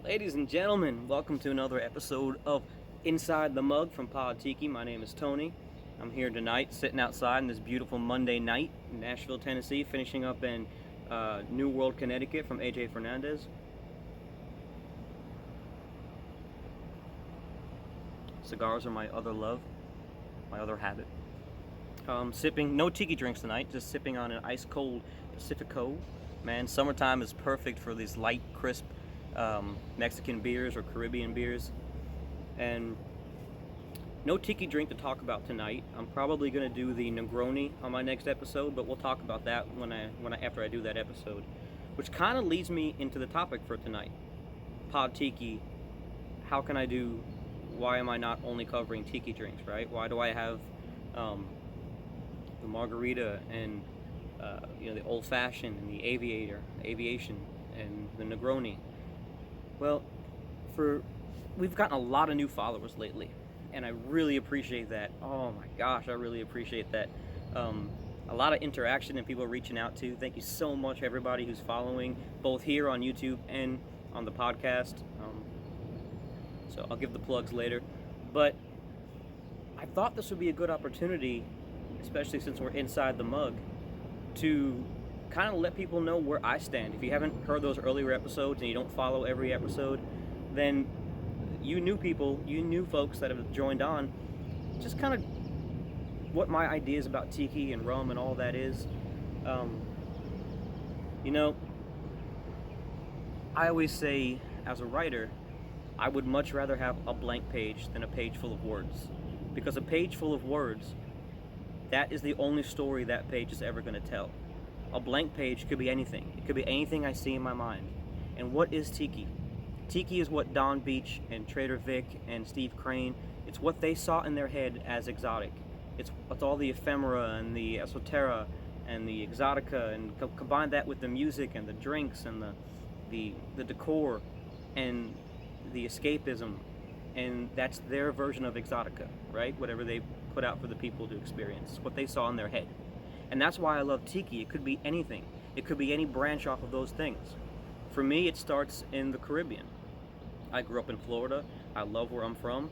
Ladies and gentlemen, welcome to another episode of Inside the Mug from Tiki. My name is Tony. I'm here tonight, sitting outside on this beautiful Monday night in Nashville, Tennessee, finishing up in New World, Connecticut from AJ Fernandez. Cigars are my other love, my other habit. Sipping, no tiki drinks tonight, just sipping on an ice cold Pacifico. Man, summertime is perfect for these light, crisp Mexican beers or Caribbean beers. And no tiki drink to talk about tonight. I'm probably going to do the Negroni on my next episode, but we'll talk about that after I do that episode. Which kind of leads me into the topic for tonight. Pod Tiki. How can I do? Why am I not only covering tiki drinks, right? Why do I have the margarita and the old fashioned and the aviation and the Negroni? Well, we've gotten a lot of new followers lately, and I really appreciate that. Oh my gosh, I really appreciate that. A lot of interaction and people reaching out to. Thank you so much, everybody who's following, both here on YouTube and on the podcast. So I'll give the plugs later. But I thought this would be a good opportunity, especially since we're inside the mug, to kind of let people know where I stand. If you haven't heard those earlier episodes and you don't follow every episode, then you new folks that have joined on, just kind of what my ideas about tiki and rum and all that is. I always say, as a writer, I would much rather have a blank page than a page full of words. Because a page full of words, that is the only story that page is ever going to tell. A blank page could be anything. It could be anything I see in my mind. And what is tiki? Tiki is what Don Beach and Trader Vic and Steve Crane, it's what they saw in their head as exotic. It's all the ephemera and the esoterica and the exotica, and combine that with the music and the drinks and the decor and the escapism, and that's their version of exotica, right? Whatever they put out for the people to experience, what they saw in their head. And that's why I love tiki. It could be anything. It could be any branch off of those things. For me, it starts in the Caribbean. I grew up in Florida. I love where I'm from.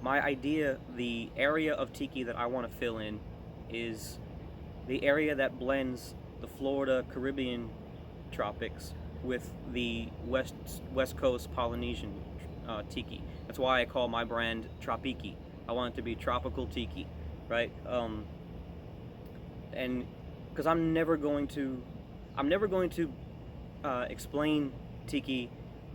My idea, the area of tiki that I want to fill in, is the area that blends the Florida Caribbean tropics with the West Coast Polynesian tiki. That's why I call my brand Tropiki. I want it to be tropical tiki, right? And because I'm never going to explain tiki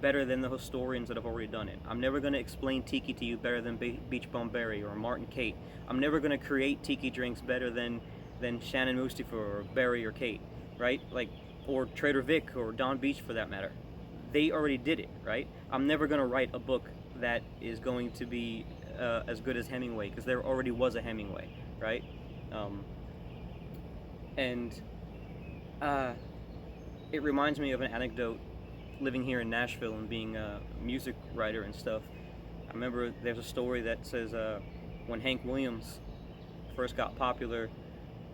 better than the historians that have already done it. I'm never going to explain tiki to you better than Beach Bum Berry or Martin Kate. I'm never going to create tiki drinks better than Shannon Mustafa or Barry or Kate, right? Or Trader Vic or Don Beach for that matter. They already did it, right? I'm never going to write a book that is going to be as good as Hemingway, because there already was a Hemingway, right? It reminds me of an anecdote living here in Nashville and being a music writer and stuff. I remember there's a story that says when Hank Williams first got popular,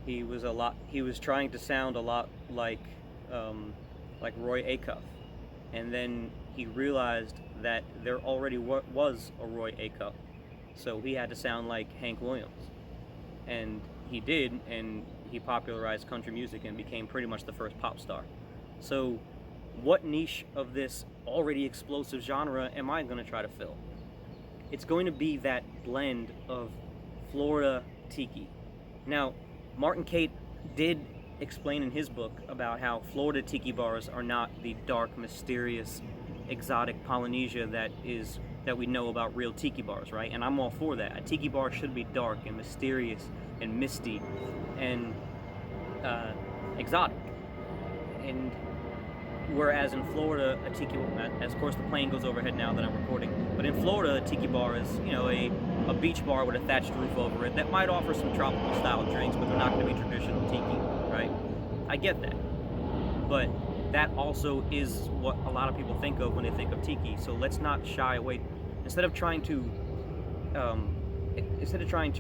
he was trying to sound a lot like Roy Acuff, and then he realized that there already was a Roy Acuff, so he had to sound like Hank Williams, and he did, and he popularized country music and became pretty much the first pop star. So what niche of this already explosive genre am I going to try to fill? It's going to be that blend of Florida tiki. Now, Martin Kate did explain in his book about how Florida tiki bars are not the dark, mysterious, exotic Polynesia that we know about real tiki bars, right? And I'm all for that. A tiki bar should be dark and mysterious and misty and exotic. And whereas in Florida, a tiki, of course the plane goes overhead now that I'm recording, but in Florida, a tiki bar is, a beach bar with a thatched roof over it that might offer some tropical style drinks, but they're not going to be traditional tiki, right? I get that. But that also is what a lot of people think of when they think of tiki, so let's not shy away. Instead of trying to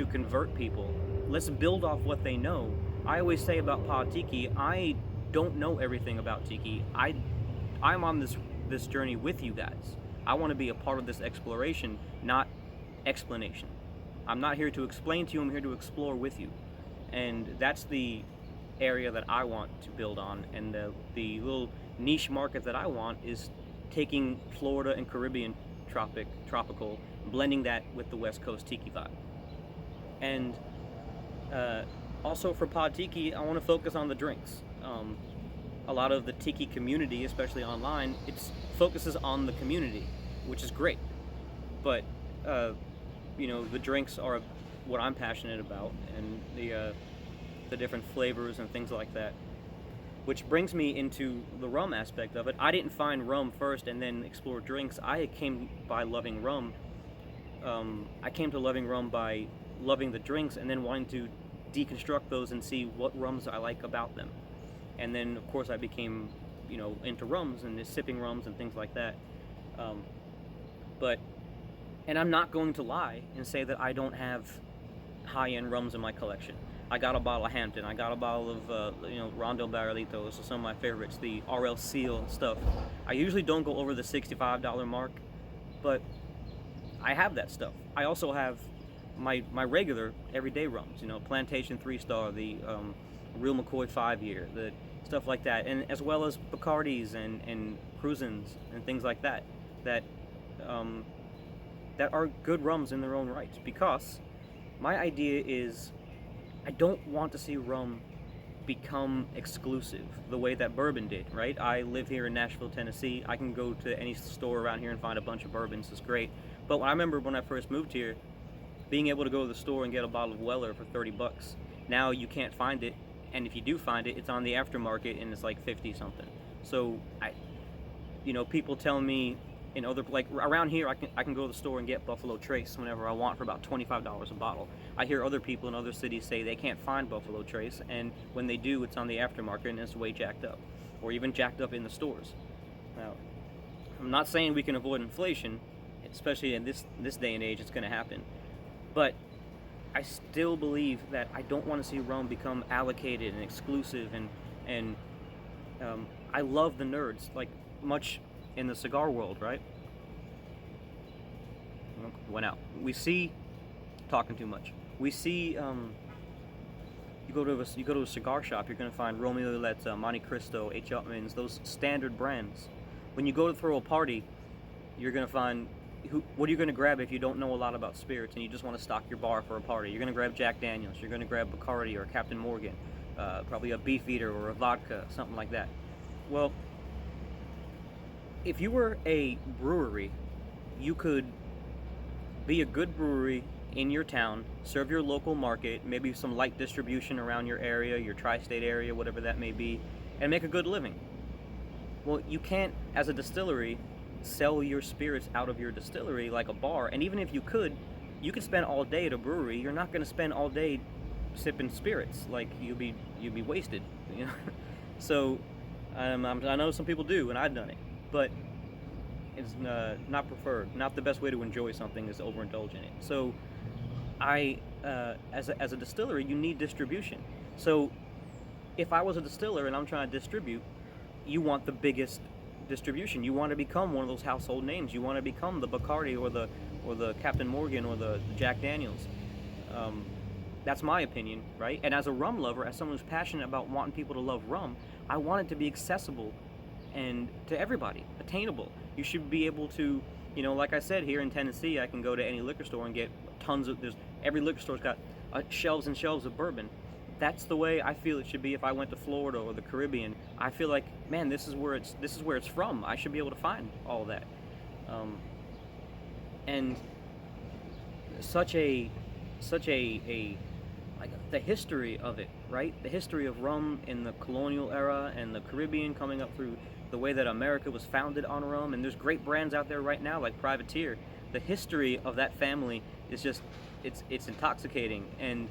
convert people, let's build off what they know. I always say about Pod Tiki, I don't know everything about tiki. I'm on this journey with you guys. I want to be a part of this exploration, not explanation. I'm not here to explain to you, I'm here to explore with you. And that's the area that I want to build on. And the little niche market that I want is taking Florida and Caribbean tropical, blending that with the West Coast Tiki vibe. And uh, also for Pod Tiki, I want to focus on the drinks. A lot of the Tiki community, especially online, it focuses on the community, which is great. But the drinks are what I'm passionate about, and the different flavors and things like that. Which brings me into the rum aspect of it. I didn't find rum first and then explore drinks. I came by loving rum. I came to loving rum by loving the drinks and then wanting to deconstruct those and see what rums I like about them. And then, of course, I became, into rums and sipping rums and things like that. Um, and I'm not going to lie and say that I don't have high-end rums in my collection. I got a bottle of Hampton. I got a bottle of, Rondo Barrilitos, so some of my favorites, the RL Seal stuff. I usually don't go over the $65 mark, but I have that stuff. I also have my regular everyday rums, Plantation 3-Star, the Real McCoy 5-year, the stuff like that, and as well as Bacardis and Cruzins and things like that, that are good rums in their own right. Because my idea is, I don't want to see rum become exclusive the way that bourbon did, right? I live here in Nashville, Tennessee. I can go to any store around here and find a bunch of bourbons. It's great. But I remember when I first moved here, being able to go to the store and get a bottle of Weller for $30. Now you can't find it, and if you do find it, it's on the aftermarket and it's like 50 something. So people tell me in other, like around here, I can go to the store and get Buffalo Trace whenever I want for about $25 a bottle. I hear other people in other cities say they can't find Buffalo Trace, and when they do, it's on the aftermarket and it's way jacked up, or even jacked up in the stores. Now, I'm not saying we can avoid inflation, especially in this day and age. It's going to happen, but I still believe that I don't want to see rum become allocated and exclusive, and I love the nerds, like much in the cigar world, right? Went out. We see, talking too much. We see, you go to a cigar shop, you're gonna find Romeo Violetta, Monte Cristo, H. Upmanns, those standard brands. When you go to throw a party, you're gonna find, what are you gonna grab if you don't know a lot about spirits and you just want to stock your bar for a party? You're gonna grab Jack Daniels, you're gonna grab Bacardi or Captain Morgan, probably a Beefeater or a vodka, something like that. Well, if you were a brewery, you could be a good brewery in your town, serve your local market, maybe some light distribution around your area, your tri-state area, whatever that may be, and make a good living. Well, you can't, as a distillery, sell your spirits out of your distillery like a bar. And even if you could spend all day at a brewery. You're not going to spend all day sipping spirits. Like, you'll be wasted, So I know some people do, and I've done it, but it's not preferred. Not the best way to enjoy something is overindulge in it. So as a distillery, you need distribution. So if I was a distiller and I'm trying to distribute, you want the biggest distribution. You want to become one of those household names. You want to become the Bacardi or the Captain Morgan or the Jack Daniels. That's my opinion, right? And as a rum lover, as someone who's passionate about wanting people to love rum, I want it to be accessible and to everybody, attainable. You should be able to, like I said, here in Tennessee, I can go to any liquor store and get tons of, every liquor store's got shelves and shelves of bourbon. That's the way I feel it should be if I went to Florida or the Caribbean. I feel like, man, this is where it's from. I should be able to find all that. And the history of it, right? The history of rum in the colonial era and the Caribbean coming up through the way that America was founded on rum. And there's great brands out there right now like Privateer. The history of that family is just, it's intoxicating, and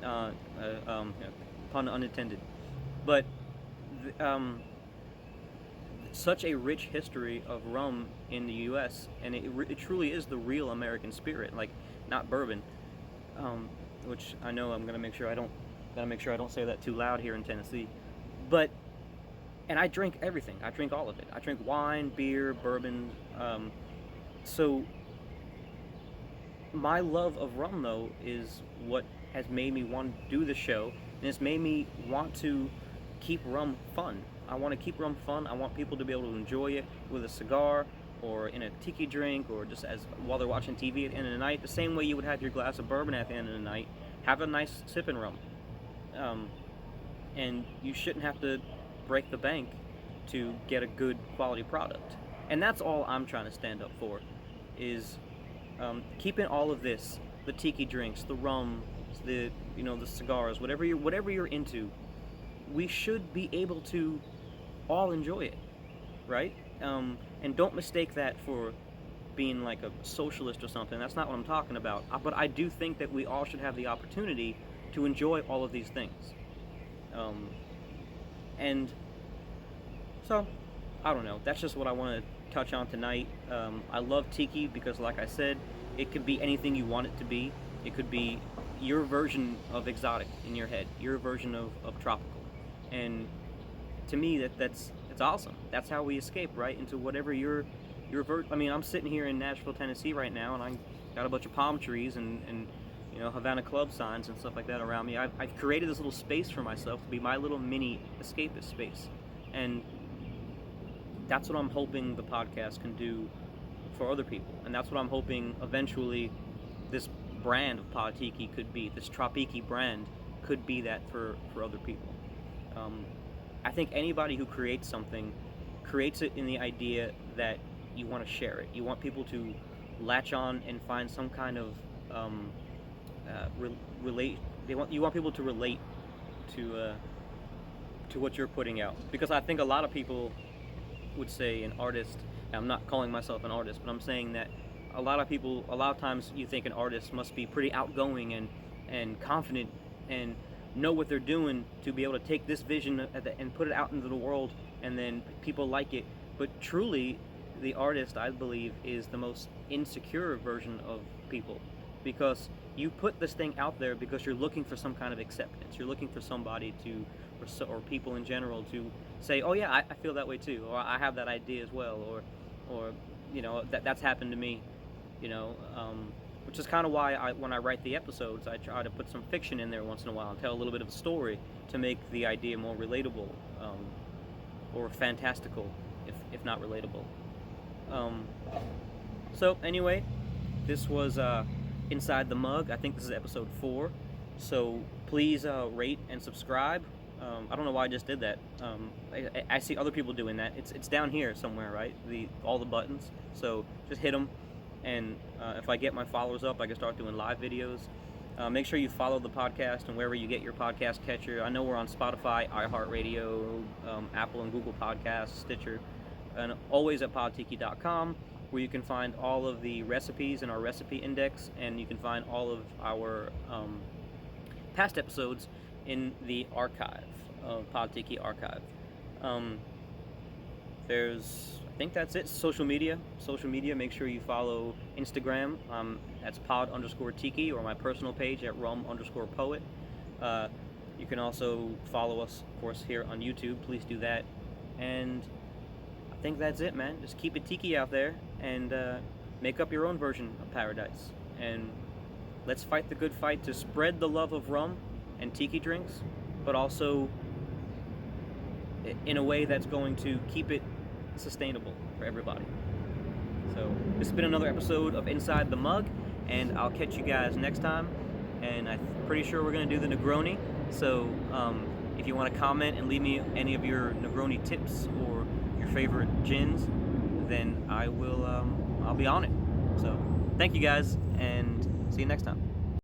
pun unintended. But such a rich history of rum in the U.S. and it truly is the real American spirit, like not bourbon. Which I know I'm gonna make sure I don't say that too loud here in Tennessee. And I drink everything. I drink all of it. I drink wine, beer, bourbon, So my love of rum, though, is what has made me want to do the show, and it's made me want to keep rum fun. I want to keep rum fun. I want people to be able to enjoy it with a cigar or in a tiki drink, or just as while they're watching TV at the end of the night. The same way you would have your glass of bourbon at the end of the night, have a nice sipping rum. And you shouldn't have to break the bank to get a good quality product. And that's all I'm trying to stand up for, is keeping all of this, the tiki drinks, the rum, the the cigars, whatever you're into, we should be able to all enjoy it, right? And don't mistake that for being like a socialist or something. That's not what I'm talking about. But I do think that we all should have the opportunity to enjoy all of these things. And so, I don't know. That's just what I want to touch on tonight. I love Tiki because, like I said, it could be anything you want it to be. It could be your version of exotic in your head, your version of tropical. And to me, it's awesome. That's how we escape, right, into whatever your I mean, I'm sitting here in Nashville, Tennessee right now, and I got a bunch of palm trees and Havana Club signs and stuff like that around me. I've created this little space for myself to be my little mini escapist space. And that's what I'm hoping the podcast can do for other people. And that's what I'm hoping eventually this brand of Pod Tiki could be. This Tropiki brand could be that for other people. I think anybody who creates something creates it in the idea that you want to share it. You want people to latch on and find some kind of relate. You want people to relate to what you're putting out, because I think a lot of people would say an artist. I'm not calling myself an artist, but I'm saying that a lot of times you think an artist must be pretty outgoing and confident and know what they're doing to be able to take this vision and put it out into the world, and then people like it. But truly, the artist, I believe, is the most insecure version of people, because you put this thing out there because you're looking for some kind of acceptance. You're looking for somebody to, or people in general, to say, oh yeah, I feel that way too, or I have that idea as well, or that's happened to me, which is kind of why when I write the episodes, I try to put some fiction in there once in a while and tell a little bit of a story to make the idea more relatable, or fantastical, if not relatable. So anyway, this was Inside the Mug. I think this is episode 4. So please rate and subscribe. I don't know why I just did that. I see other people doing that. It's down here somewhere, right? All the buttons. So just hit them, and if I get my followers up, I can start doing live videos. Make sure you follow the podcast and wherever you get your podcast catcher. I know we're on Spotify, iHeartRadio, Apple and Google Podcasts, Stitcher, and always at podtiki.com, where you can find all of the recipes in our recipe index, and you can find all of our past episodes in the archive, Pod Tiki archive. I think that's it. Social media, make sure you follow Instagram. That's pod_tiki, or my personal page at rum_poet. You can also follow us, of course, here on YouTube. Please do that. And I think that's it, man. Just keep it tiki out there, and make up your own version of paradise. And let's fight the good fight to spread the love of rum and tiki drinks, but also in a way that's going to keep it sustainable for everybody. So this has been another episode of Inside the Mug, and I'll catch you guys next time. And I'm pretty sure we're going to do the Negroni. So if you want to comment and leave me any of your Negroni tips or your favorite gins, then I'll be on it. So thank you guys, and see you next time.